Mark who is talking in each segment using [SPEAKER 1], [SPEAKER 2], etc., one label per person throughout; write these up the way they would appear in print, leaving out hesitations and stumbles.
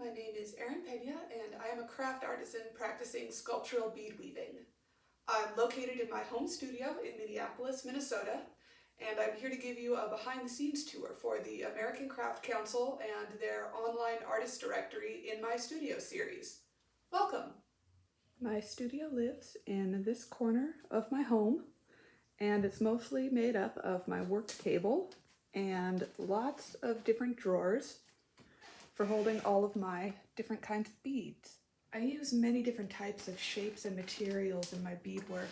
[SPEAKER 1] my name is Erin Peña, and I am a craft artisan practicing sculptural bead weaving. I'm located in my home studio in Minneapolis, Minnesota, and I'm here to give you a behind-the-scenes tour for the American Craft Council and their online artist directory in my studio series. Welcome! My studio lives in this corner of my home, and it's mostly made up of my work table and lots of different drawers for holding all of my different kinds of beads. I use many different types of shapes and materials in my beadwork.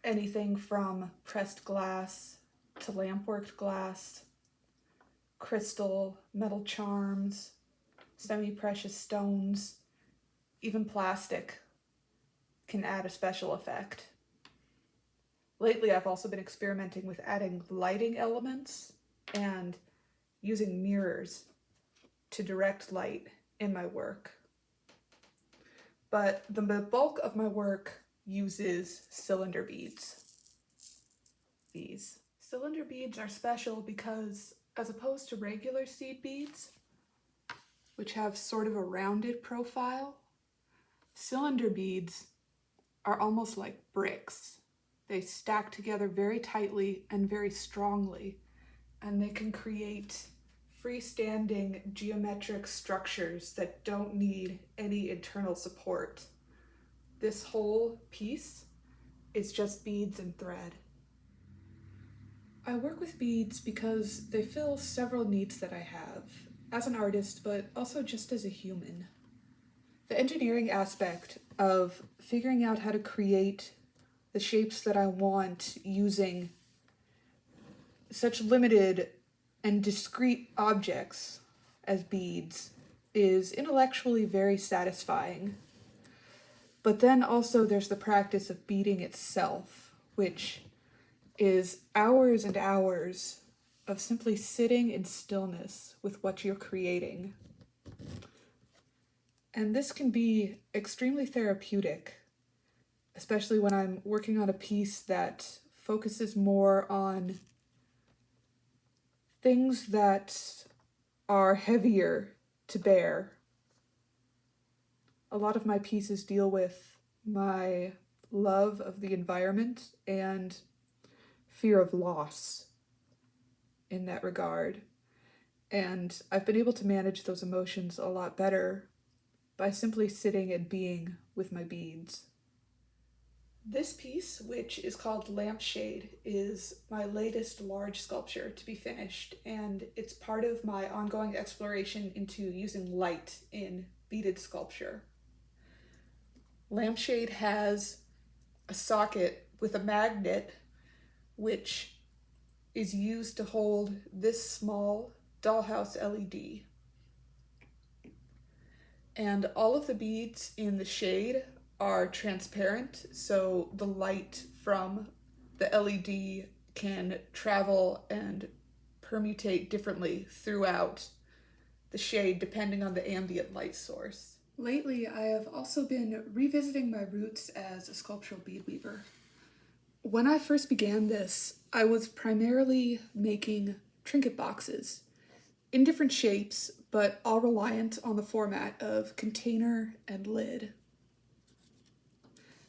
[SPEAKER 1] Anything from pressed glass to lamp-worked glass, crystal, metal charms, semi-precious stones, even plastic can add a special effect. Lately, I've also been experimenting with adding lighting elements and using mirrors to direct light in my work. But the bulk of my work uses cylinder beads. These cylinder beads are special because, as opposed to regular seed beads, which have sort of a rounded profile, cylinder beads are almost like bricks. They stack together very tightly and very strongly, and they can create freestanding geometric structures that don't need any internal support. This whole piece is just beads and thread. I work with beads because they fill several needs that I have as an artist, but also just as a human. The engineering aspect of figuring out how to create the shapes that I want using such limited and discrete objects as beads is intellectually very satisfying. But then also there's the practice of beading itself, which is hours and hours of simply sitting in stillness with what you're creating. And this can be extremely therapeutic, especially when I'm working on a piece that focuses more on things that are heavier to bear. A lot of my pieces deal with my love of the environment and fear of loss in that regard. And I've been able to manage those emotions a lot better by simply sitting and being with my beads. This piece, which is called Lampshade, is my latest large sculpture to be finished, and it's part of my ongoing exploration into using light in beaded sculpture. Lampshade has a socket with a magnet which is used to hold this small dollhouse LED. And all of the beads in the shade are transparent, so the light from the LED can travel and permutate differently throughout the shade depending on the ambient light source. Lately, I have also been revisiting my roots as a sculptural bead weaver. When I first began this, I was primarily making trinket boxes in different shapes, but all reliant on the format of container and lid.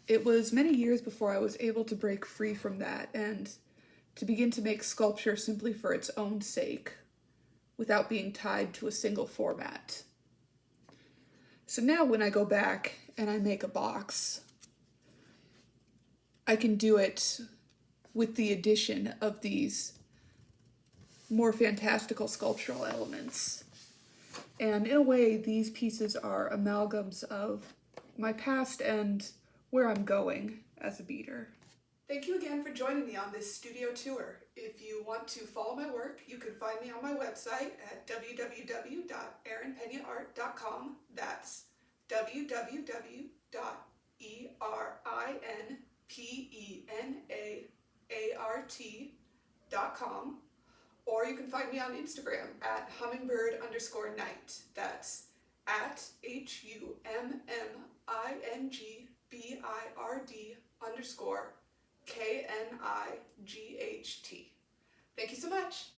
[SPEAKER 1] It was many years before I was able to break free from that and to begin to make sculpture simply for its own sake, without being tied to a single format. So now when I go back and I make a box, I can do it with the addition of these more fantastical sculptural elements. And in a way, these pieces are amalgams of my past and where I'm going as a beader. Thank you again for joining me on this studio tour. If you want to follow my work, you can find me on my website at www.erinpenaart.com. That's www.erinpenaart.com. Or you can find me on Instagram at hummingbird_night. That's at HUMMINGBIRD_KNIGHT. Thank you so much.